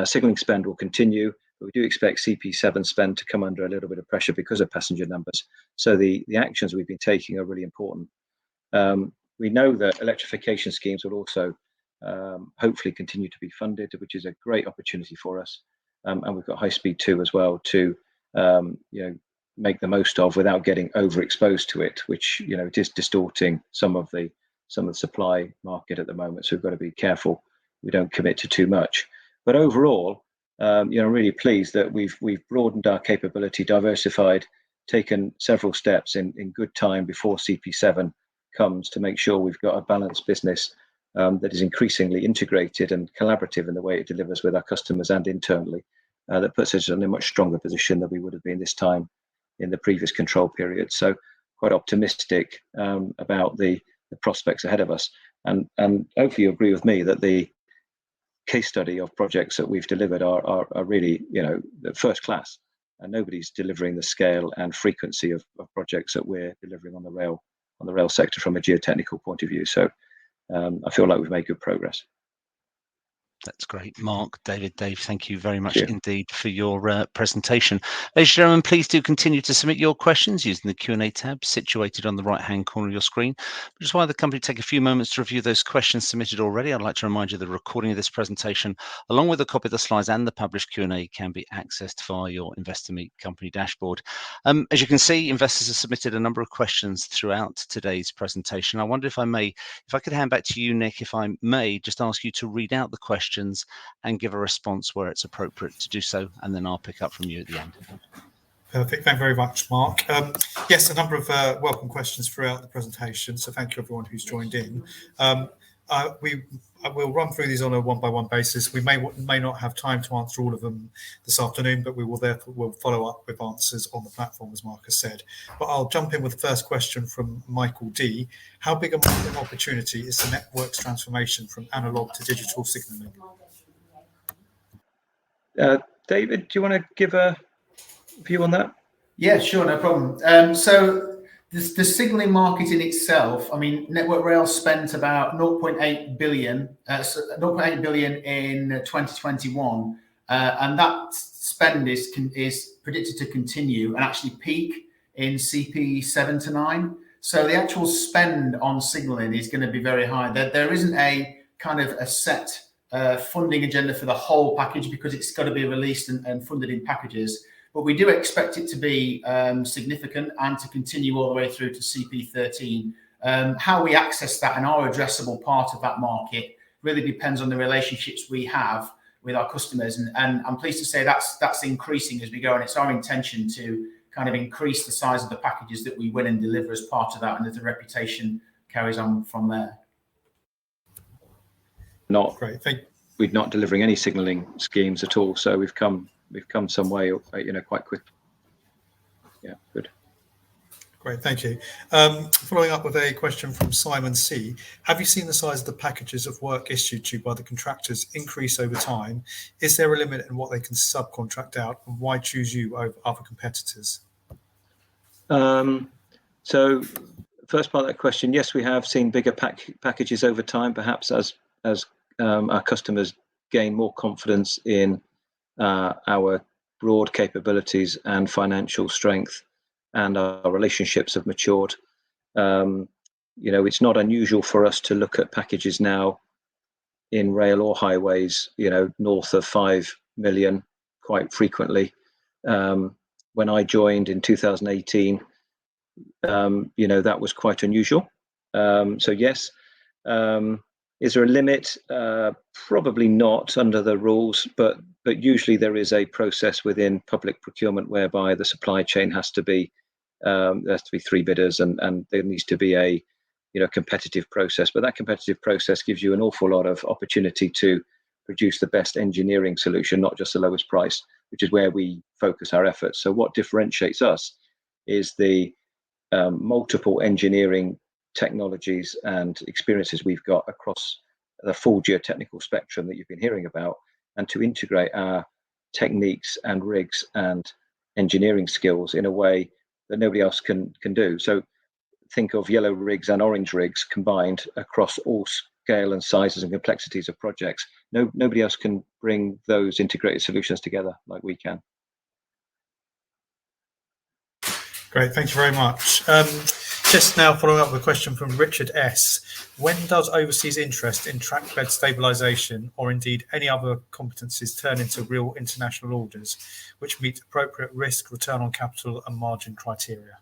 [SPEAKER 2] Signalling spend will continue, but we do expect CP7 spend to come under a little bit of pressure because of passenger numbers. So the actions we've been taking are really important. We know that electrification schemes will also hopefully continue to be funded, which is a great opportunity for us. And we've got High Speed 2 as well to make the most of without getting overexposed to it, which it is distorting some of the supply market at the moment. So we've got to be careful we don't commit to too much. But overall, I'm really pleased that we've broadened our capability, diversified, taken several steps in good time before CP7 comes to make sure we've got a balanced business that is increasingly integrated and collaborative in the way it delivers with our customers and internally. That puts us in a much stronger position than we would have been this time in the previous control period. So quite optimistic about the prospects ahead of us. And hopefully you agree with me that the case study of projects that we've delivered are really first class, and nobody's delivering the scale and frequency of projects that we're delivering on the rail sector from a geotechnical point of view. So I feel like we've made good progress.
[SPEAKER 1] That's great. Mark, David, Dave, thank you very much
[SPEAKER 2] you.
[SPEAKER 1] indeed for your presentation. Ladies and gentlemen, please do continue to submit your questions using the Q&A tab situated on the right-hand corner of your screen. Just while the company take a few moments to review those questions submitted already, I'd like to remind you the recording of this presentation, along with a copy of the slides and the published Q&A, can be accessed via your Investor Meet company dashboard. As you can see, investors have submitted a number of questions throughout today's presentation. I wonder if I could hand back to you, Nick, if I may, just ask you to read out the questions and give a response where it's appropriate to do so, and then I'll pick up from you at the end.
[SPEAKER 6] Perfect. Thank you very much, Mark. Yes, a number of welcome questions throughout the presentation, so thank you everyone who's joined in. We'll run through these on a one-by-one basis. We may not have time to answer all of them this afternoon, but we'll follow up with answers on the platform, as Mark has said. But I'll jump in with the first question from Michael D. How big a market opportunity is the network's transformation from analog to digital signalling?
[SPEAKER 2] David, do you want to give a view on that?
[SPEAKER 4] Yeah, sure, no problem. So the signalling market in itself, I mean, Network Rail spent about 0.8 billion in 2021, and that spend is predicted to continue and actually peak in CP 7 to 9. So the actual spend on signalling is going to be very high. There isn't a kind of a set funding agenda for the whole package, because it's got to be released and funded in packages. But we do expect it to be significant and to continue all the way through to CP13. How we access that and our addressable part of that market really depends on the relationships we have with our customers. And I'm pleased to say that's increasing as we go. And it's our intention to kind of increase the size of the packages that we win and deliver as part of that, and as the reputation carries on from there.
[SPEAKER 2] Not
[SPEAKER 6] Great.
[SPEAKER 2] We're not delivering any signalling schemes at all, so we've come some way, quite quick. Yeah, good.
[SPEAKER 6] Great, thank you. Following up with a question from Simon C. Have you seen the size of the packages of work issued to you by the contractors increase over time? Is there a limit in what they can subcontract out, and why choose you over other competitors?
[SPEAKER 2] So first part of that question, yes, we have seen bigger packages over time, perhaps as our customers gain more confidence in our broad capabilities and financial strength, and our relationships have matured. It's not unusual for us to look at packages now in rail or highways, north of 5 million quite frequently. When I joined in 2018, that was quite unusual. So yes. Is there a limit? Probably not under the rules, but usually there is a process within public procurement whereby the supply chain has to be 3 bidders, and there needs to be a competitive process. But that competitive process gives you an awful lot of opportunity to produce the best engineering solution, not just the lowest price, which is where we focus our efforts. So what differentiates us is the multiple engineering technologies and experiences we've got across the full geotechnical spectrum that you've been hearing about, and to integrate our techniques and rigs and engineering skills in a way that nobody else can do. So think of yellow rigs and orange rigs combined across all scale and sizes and complexities of projects. Nobody else can bring those integrated solutions together like we can.
[SPEAKER 6] Great, thank you very much. Just now following up with a question from Richard S. When does overseas interest in trackbed stabilisation, or indeed any other competencies, turn into real international orders which meet appropriate risk, return on capital and margin criteria?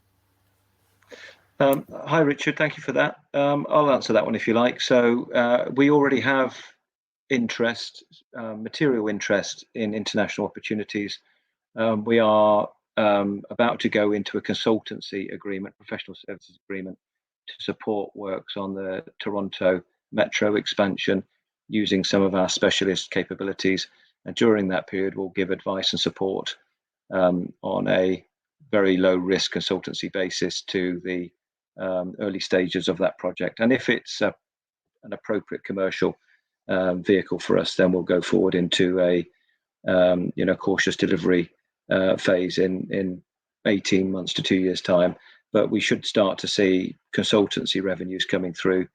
[SPEAKER 2] Hi Richard, thank you for that. I'll answer that one if you like. So we already have interest, material interest in international opportunities. We are about to go into a consultancy agreement, professional services agreement, to support works on the Toronto Metro expansion using some of our specialist capabilities. And during that period, we'll give advice and support on a very low risk consultancy basis to the early stages of that project. And if it's an appropriate commercial vehicle for us, then we'll go forward into a cautious delivery phase in 18 months to 2 years time. But we should start to see consultancy revenues coming through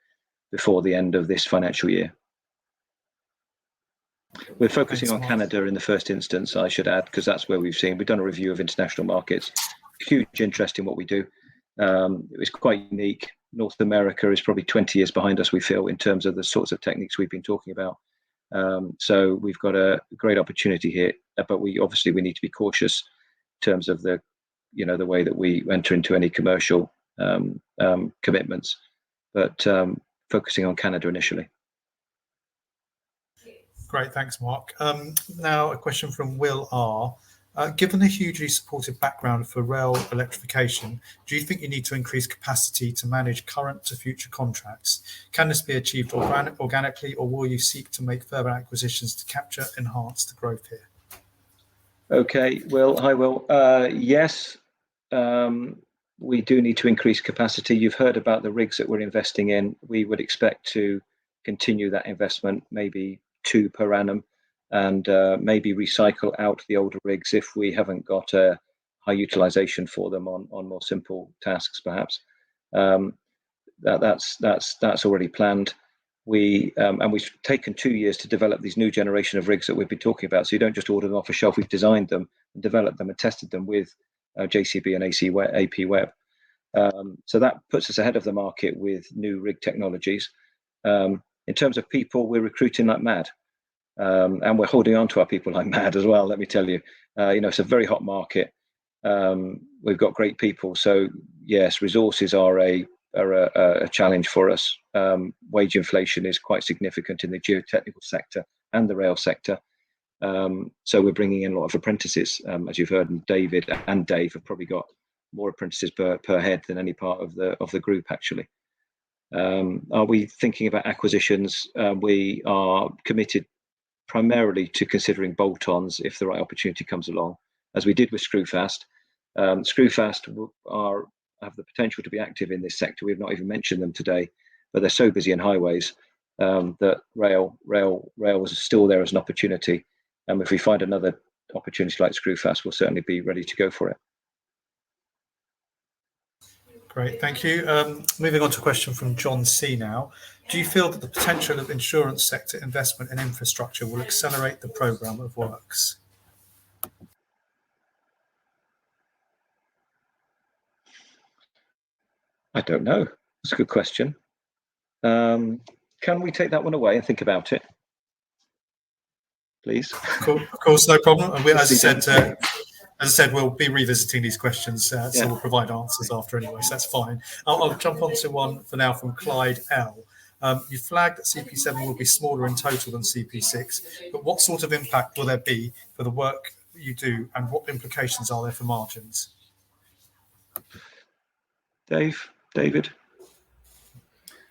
[SPEAKER 2] before the end of this financial year. We're focusing
[SPEAKER 6] Thanks,
[SPEAKER 2] on
[SPEAKER 6] Mark.
[SPEAKER 2] Canada in the first instance, I should add, because that's where we've done a review of international markets. Huge interest in what we do. It was quite unique. North America is probably 20 years behind us, we feel, in terms of the sorts of techniques we've been talking about. So we've got a great opportunity here, but we need to be cautious in terms of the way that we enter into any commercial commitments, but focusing on Canada initially.
[SPEAKER 6] Great, thanks, Mark. Now a question from Will R. Given the hugely supportive background for rail electrification, do you think you need to increase capacity to manage current to future contracts? Can this be achieved organically, or will you seek to make further acquisitions to capture, enhance the growth here?
[SPEAKER 2] Okay, Will. Hi, Will. Yes, we do need to increase capacity. You've heard about the rigs that we're investing in. We would expect to continue that investment, maybe 2 per annum, and maybe recycle out the older rigs if we haven't got a high utilization for them on more simple tasks, perhaps. That's already planned. We've taken 2 years to develop these new generation of rigs that we've been talking about. So you don't just order them off a shelf. We've designed them and developed them and tested them with JCB and AP Web. So that puts us ahead of the market with new rig technologies. In terms of people, we're recruiting like mad. And we're holding on to our people like mad as well, let me tell you. It's a very hot market. We've got great people. So yes, resources are a challenge for us. Wage inflation is quite significant in the geotechnical sector and the rail sector. So we're bringing in a lot of apprentices, as you've heard, and David and Dave have probably got more apprentices per head than any part of the group, actually. Are we thinking about acquisitions? We are committed primarily to considering bolt-ons if the right opportunity comes along, as we did with Screwfast. Screwfast have the potential to be active in this sector. We've not even mentioned them today, but they're so busy in highways that rail is still there as an opportunity. And if we find another opportunity like Screwfast, we'll certainly be ready to go for it.
[SPEAKER 6] Great, thank you. Moving on to a question from John C. now. Do you feel that the potential of insurance sector investment in infrastructure will accelerate the programme of works?
[SPEAKER 2] I don't know. That's a good question. Can we take that one away and think about it, please?
[SPEAKER 6] Of course, no problem. And as I said, we'll be revisiting these questions, so we'll provide answers after anyway, so that's fine. I'll jump onto one for now from Clyde L. You flagged that CP7 will be smaller in total than CP6, but what sort of impact will there be for the work you do, and what implications are there for margins?
[SPEAKER 2] David?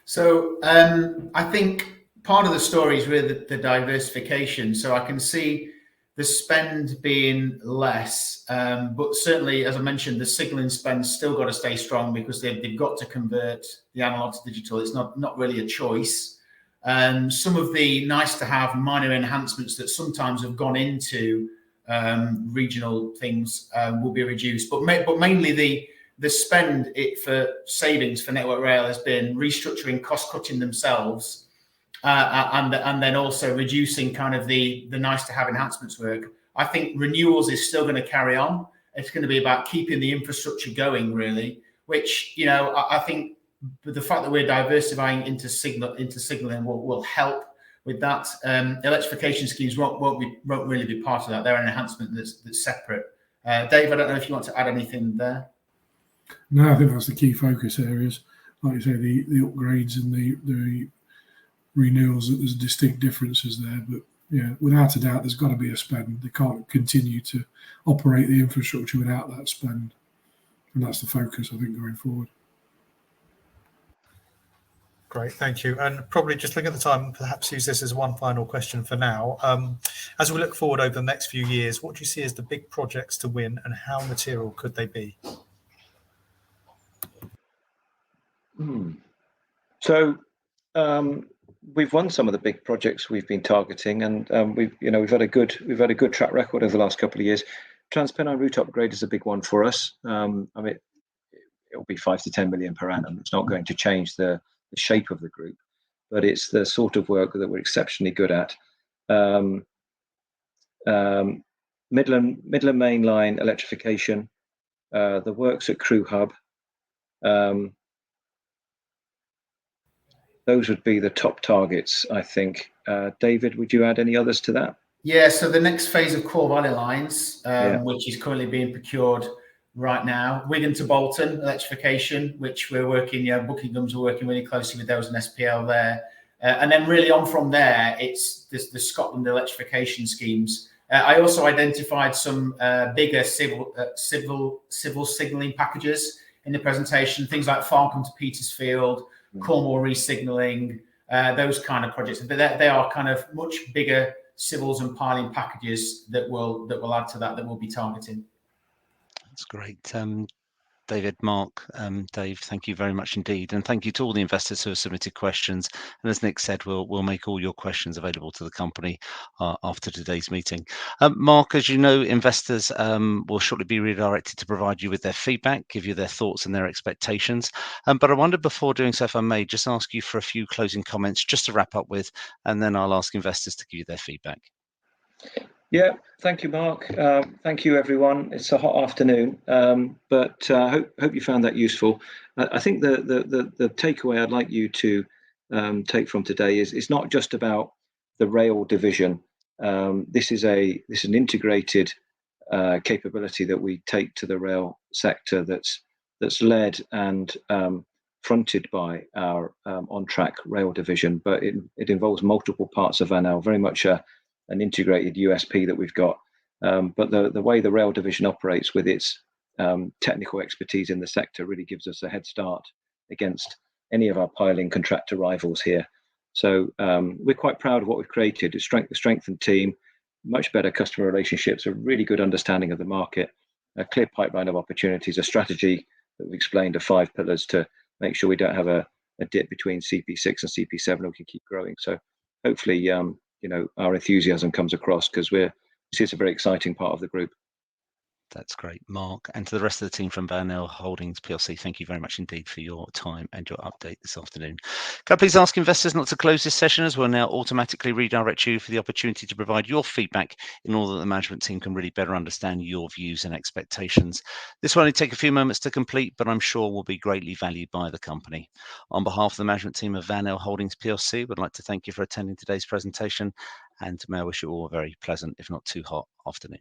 [SPEAKER 4] So I think part of the story is really the diversification. So I can see the spend being less, but certainly, as I mentioned, the signalling spend's still got to stay strong because they've got to convert the analog to digital. It's not really a choice. Some of the nice to have minor enhancements that sometimes have gone into regional things will be reduced, but mainly the spend for savings for Network Rail has been restructuring, cost cutting themselves. And then also reducing kind of the nice to have enhancements work. I think renewals is still going to carry on. It's going to be about keeping the infrastructure going, really, which, I think the fact that we're diversifying into signaling will help with that. Electrification schemes won't really be part of that. They're an enhancement that's separate. Dave, I don't know if you want to add anything there.
[SPEAKER 5] No, I think that's the key focus areas. Like you say, the upgrades and the renewals, there's distinct differences there, but yeah, without a doubt, there's got to be a spend. They can't continue to operate the infrastructure without that spend, and that's the focus, I think, going forward.
[SPEAKER 6] Great, thank you. And probably just looking at the time, perhaps use this as one final question for now. As we look forward over the next few years, what do you see as the big projects to win, and how material could they be?
[SPEAKER 2] So we've won some of the big projects we've been targeting, and we've had a good track record over the last couple of years. TRANSPENNINE route upgrade is a big one for us. It'll be 5 to 10 million per annum. It's not going to change the shape of the group, but it's the sort of work that we're exceptionally good at. Midland Main Line electrification, the works at Crew Hub. Those would be the top targets, I think. David, would you add any others to that?
[SPEAKER 4] Yeah, so the next phase of Core Valley Lines, which is currently being procured right now. Wigan to Bolton electrification, which we're working, Buckingham's are working really closely with those and SPL there. And then really on from there, it's the Scotland electrification schemes. I also identified some bigger civil signalling packages in the presentation, things like Farncombe to Petersfield, Cornwall re-signalling, those kind of projects. They are kind of much bigger civils and piling packages that will add to that we'll be targeting.
[SPEAKER 1] That's great. David, Mark, Dave, thank you very much indeed. And thank you to all the investors who have submitted questions. And as Nick said, we'll make all your questions available to the company after today's meeting. Mark, as you know, investors will shortly be redirected to provide you with their feedback, give you their thoughts and their expectations. But I wondered before doing so, if I may, just ask you for a few closing comments just to wrap up with, and then I'll ask investors to give you their feedback.
[SPEAKER 2] Yeah, thank you, Mark. Thank you, everyone. It's a hot afternoon, but hope you found that useful. I think the takeaway I'd like you to take from today is it's not just about the rail division. This is an integrated capability that we take to the rail sector that's led and fronted by our on-track rail division, but it involves multiple parts of VANEL, very much an integrated USP that we've got. But the way the rail division operates with its technical expertise in the sector really gives us a head start against any of our piling contractor rivals here. So we're quite proud of what we've created. A strengthened team, much better customer relationships, a really good understanding of the market, a clear pipeline of opportunities, a strategy that we've explained of 5 pillars to make sure we don't have a dip between CP6 and CP7 and we can keep growing. So hopefully our enthusiasm comes across because we see it's a very exciting part of the group.
[SPEAKER 1] That's great, Mark. And to the rest of the team from VANEL Holdings PLC, thank you very much indeed for your time and your update this afternoon. Can I please ask investors not to close this session, as we'll now automatically redirect you for the opportunity to provide your feedback in order that the management team can really better understand your views and expectations. This will only take a few moments to complete, but I'm sure will be greatly valued by the company. On behalf of the management team of VANEL Holdings PLC, we'd like to thank you for attending today's presentation, and may I wish you all a very pleasant, if not too hot, afternoon.